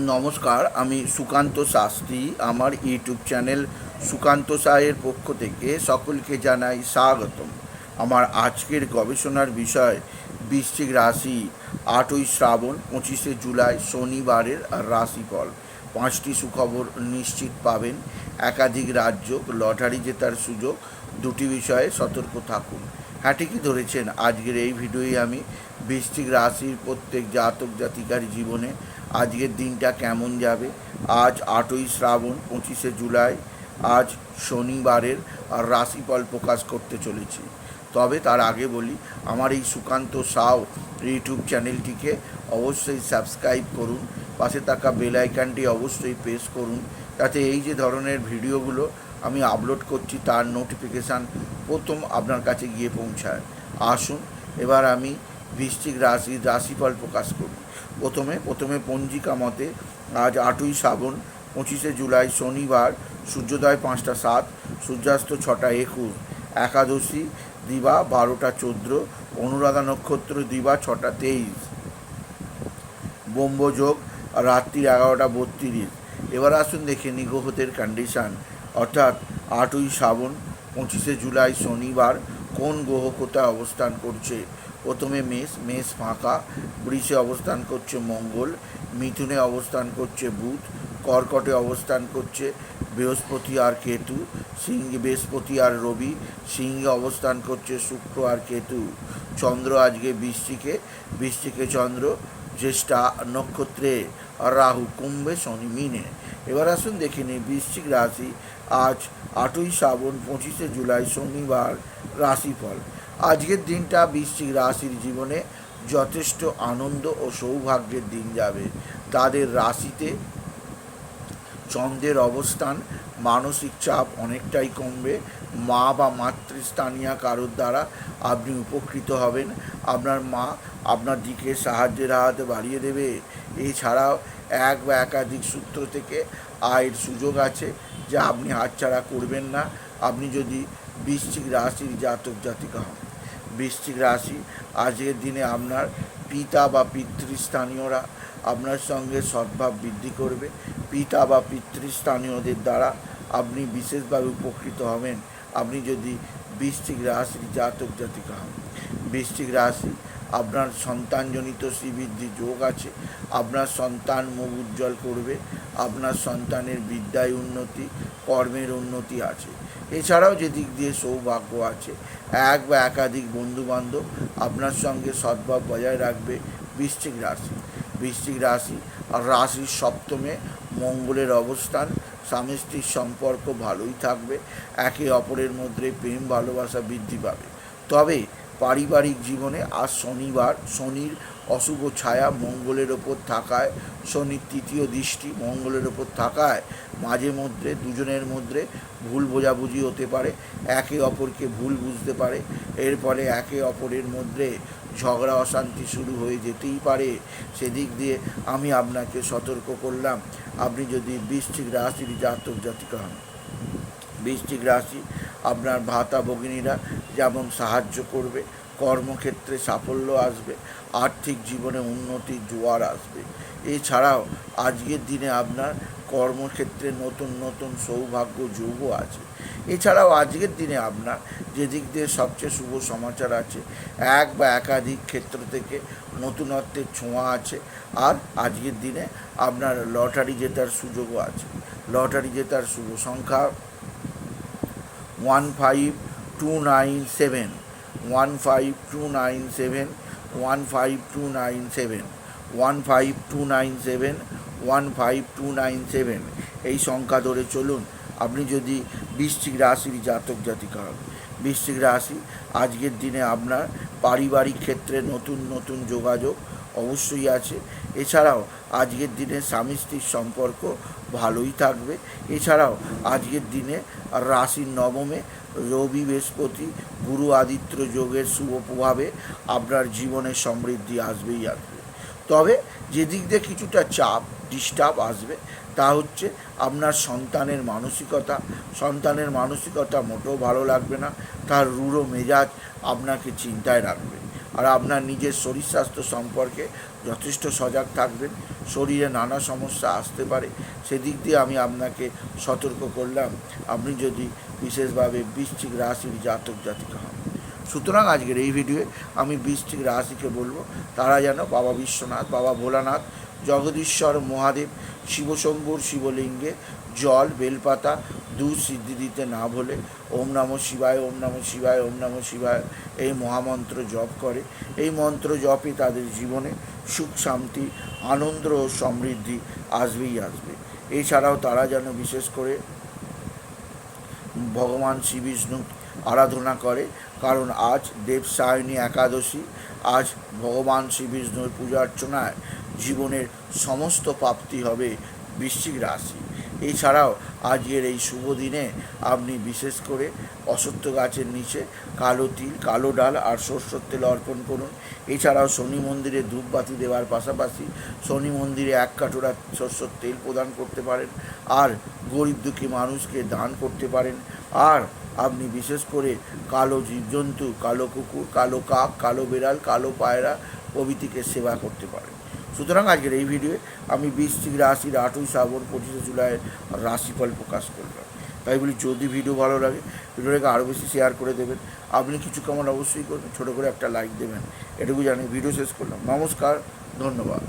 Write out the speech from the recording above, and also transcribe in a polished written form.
নমস্কার, আমি সুকান্ত শাস্ত্রী। আমার ইউটিউব চ্যানেল সুকান্ত সায়ের পক্ষ থেকে সকলকে জানাই স্বাগতম। আমার আজকের গবেষণার বিষয় বৃশ্চিক রাশি, 8ই শ্রাবণ 25শে জুলাই শনিবারের রাশিফল। 5টি সুখবর নিশ্চিত পাবেন, একাধিক রাজ্য, লটারি জেতার সুযোগ, 2টি বিষয়ে সতর্ক থাকুন। হ্যাঁ, ঠিকই ধরেছেন। আজকের এই ভিডিওয়ে আমি বৃশ্চিক রাশির প্রত্যেক জাতক জাতিকার জীবনে আজকের দিনটা কেমন যাবে। আজ 8ই শ্রাবণ 25শে জুলাই, আজ শনিবারের রাশিফল প্রকাশ করতে চলেছি। তবে তার আগে বলি, আমার এই সুকান্ত সাউ ইউটিউব চ্যানেলটিকে অবশ্যই সাবস্ক্রাইব করুন, পাশে থাকা বেল আইকনটি অবশ্যই প্রেস করুন, যাতে এই যে ধরনের ভিডিওগুলো আমি আপলোড করছি তার নোটিফিকেশান প্রথম আপনার কাছে গিয়ে পৌঁছায়। আসুন এবার আমি বৃশ্চিক রাশির রাশিফল প্রকাশ করি। প্রথমে পঞ্জিকা মতে আজ 8ই শ্রাবণ 25শে জুলাই শনিবার, সূর্যোদয় 5টা 7, সূর্যাস্ত 6টা 21, একাদশী দিবা 12টা 14, অনুরাধা নক্ষত্র দিবা 6টা 23, ব্রহ্মযোগ রাত্রি 11টা 32। এবার আসুন দেখে নিই গ্রহদের কন্ডিশান, অর্থাৎ 8ই শ্রাবণ 25শে জুলাই শনিবার কোন গ্রহ কোথায় অবস্থান করছে। প্রথমে মেষ ফাঁকা, বৃষে অবস্থান করছে মঙ্গল, মিথুনে অবস্থান করছে বুধ, কর্কটে অবস্থান করছে বৃহস্পতি আর কেতু, বৃহস্পতি আর রবি, সিংহে অবস্থান করছে শুক্র আর কেতু। চন্দ্র আজকে বৃশ্চিকে চন্দ্র, জ্যেষ্ঠা নক্ষত্রে রাহু, কুম্ভে শনি, মিনে। এবার আসুন দেখে নিই বৃশ্চিক রাশি আজ 8ই শ্রাবণ 25শে জুলাই শনিবার রাশিফল। আজকের দিনটা বৃশ্চিক রাশির জীবনে যথেষ্ট আনন্দ ও সৌভাগ্যের দিন যাবে। তাদের রাশিতে চন্দ্রের অবস্থান, মানসিক চাপ অনেকটাই কমবে। মা বা মাতৃস্থানীয় কারোর দ্বারা আপনি উপকৃত হবেন। আপনার মা আপনার দিকে সাহায্যের হাত বাড়িয়ে দেবে। এছাড়াও এক বা একাধিক সূত্র থেকে আয়ের সুযোগ আছে, যা আপনি হাতছাড়া করবেন না আপনি যদি বৃশ্চিক রাশির জাতক জাতিকা হন। বৃশ্চিক রাশি আজকের দিনে আপনার পিতা বা পিতৃস্থানীয়রা আপনার সঙ্গে সদ্ভাব বৃদ্ধি করবে। পিতা বা পিতৃস্থানীয়দের দ্বারা আপনি বিশেষভাবে উপকৃত হবেন আপনি যদি বৃশ্চিক রাশির জাতক জাতিকা হন। বৃশ্চিক রাশি আপনার সন্তানজনিত শ্রীবৃদ্ধি যোগ আছে। আপনার সন্তান মুখ উজ্জ্বল করবে। আপনার সন্তানের বিদ্যায় উন্নতি, কর্মের উন্নতি আছে। এছাড়াও যে দিক দিয়ে সৌভাগ্য আছে, এক বা একাধিক বন্ধুবান্ধব আপনার সঙ্গে সদ্ভাব বজায় রাখবে। বৃশ্চিক রাশি আর রাশির সপ্তমে মঙ্গলের অবস্থান, স্বামী স্ত্রীর সম্পর্ক ভালোই থাকবে। একে অপরের মধ্যে প্রেম ভালোবাসা বৃদ্ধি পাবে। তবে পারিবারিক জীবনে আজ শনিবার, শনির অশুভ ছায়া মঙ্গলের ওপর থাকায়, শনির তৃতীয় দৃষ্টি মঙ্গলের ওপর থাকায় মাঝে মধ্যে দুজনের মধ্যে ভুল বোঝাবুঝি হতে পারে। একে অপরকে ভুল বুঝতে পারে। এর ফলে একে অপরের মধ্যে ঝগড়া অশান্তি শুরু হয়ে যেতেই পারে। সেদিক দিয়ে আমি আপনাকে সতর্ক করলাম আপনি যদি বৃশ্চিক রাশির জাতক জাতিকা হন। বৃশ্চিক রাশি আপনার ভাতা ভগিনীরা যেমন সাহায্য করবে, কর্মক্ষেত্রে সাফল্য আসবে, আর্থিক জীবনে উন্নতির জোয়ার আসবে। এছাড়াও আজকের দিনে আপনার কর্মক্ষেত্রে নতুন নতুন সৌভাগ্য যোগও আছে। এছাড়াও আজকের দিনে আপনার যে দিক দিয়ে সবচেয়ে শুভ সমাচার আছে, এক বা একাধিক ক্ষেত্র থেকে নতুনত্বের ছোঁয়া আছে। আর আজকের দিনে আপনার লটারি জেতার সুযোগও আছে। লটারি জেতার শুভ সংখ্যা 15297, 15297, 15297, 15297, 15297 এই সংখ্যা ধরে চলুন আপনি যদি বৃশ্চিক রাশির জাতক জাতিকা হন। বৃশ্চিক রাশি আজকের দিনে আপনার পারিবারিক ক্ষেত্রে নতুন নতুন যোগাযোগ অবশ্যই আছে। এছাড়াও আজকের দিনে স্বামী স্ত্রীর সম্পর্ক ভালোই থাকবে। এছাড়াও আজকের দিনে রাশির নবমে রবি বৃহস্পতি গুরু আদিত্য যোগের শুভ প্রভাবে আপনার জীবনে সমৃদ্ধি আসবেই আসবে। তবে যে দিক দিয়ে কিছুটা চাপ ডিস্টার্ব আসবে তা হচ্ছে আপনার সন্তানের মানসিকতা মোটেও ভালো লাগবে না। তার রূঢ় মেজাজ আপনাকে চিন্তায় রাখবে। আর আপনার নিজের শরীর স্বাস্থ্য সম্পর্কে যথেষ্ট সজাগ থাকবেন। শরীরে নানা সমস্যা আসতে পারে, সেদিক দিয়ে আমি আপনাকে সতর্ক করলাম, আপনি যদি বিশেষভাবে বৃশ্চিক রাশির জাতক জাতিকা হন। সুতরাং আজকের এই ভিডিওয়ে আমি বৃশ্চিক রাশিকে বলবো, তারা যেন বাবা বিশ্বনাথ, বাবা ভোলানাথ, জগদীশ্বর মহাদেব, শিবশম্ভুর শিবলিঙ্গে জল, বেলপাতা, দুধ সিদ্ধি দিতে না ভুলে ওম নমঃ শিবায়, ওম নমঃ শিবায়, ওম নমঃ শিবায় এই মহামন্ত্র জপ করে। এই মন্ত্র জপে তাদের জীবনে সুখ, শান্তি, আনন্দ ও সমৃদ্ধি আসবেই আসবে। এছাড়াও তারা যেন বিশেষ করে ভগবান শ্রী বিষ্ণু আরাধনা করে, কারণ আজ দেবসায়নী একাদশী। আজ ভগবান শ্রী বিষ্ণুর পূজা অর্চনায় জীবনের সমস্ত প্রাপ্তি হবে বৃশ্চিক রাশি। এছাড়াও আজকের এই শুভ দিনে আপনি বিশেষ করে অশ্বত্থ গাছের নিচে কালো তিল, কালো ডাল আর সরষের তেল অর্পণ করুন। এছাড়াও শনি মন্দিরে ধূপবাতি দেওয়ার পাশাপাশি শনি মন্দিরে 1 কাটোরা সরষের তেল প্রদান করতে পারেন, আর গরিব দুঃখী মানুষকে দান করতে পারেন। আর আপনি বিশেষ করে কালো জীবজন্তু, কালো কুকুর, কালো কাক, কালো বেড়াল, কালো পায়রা প্রভৃতিকে সেবা করতে পারেন। সুতরাং আজকের এই ভিডিওয়ে আমি বৃশ্চিক রাশির 8ই শ্রাবণ 25শে জুলাইয়ের রাশিফল প্রকাশ করলাম। তাই বলি, যদি ভিডিও ভালো লাগে ভিডিওটাকে আরও বেশি শেয়ার করে দেবেন। আপনি কিছু কমেন্ট অবশ্যই করবেন, ছোটো করে একটা লাইক দেবেন। এটুকু জানি ভিডিও শেষ করলাম। নমস্কার, ধন্যবাদ।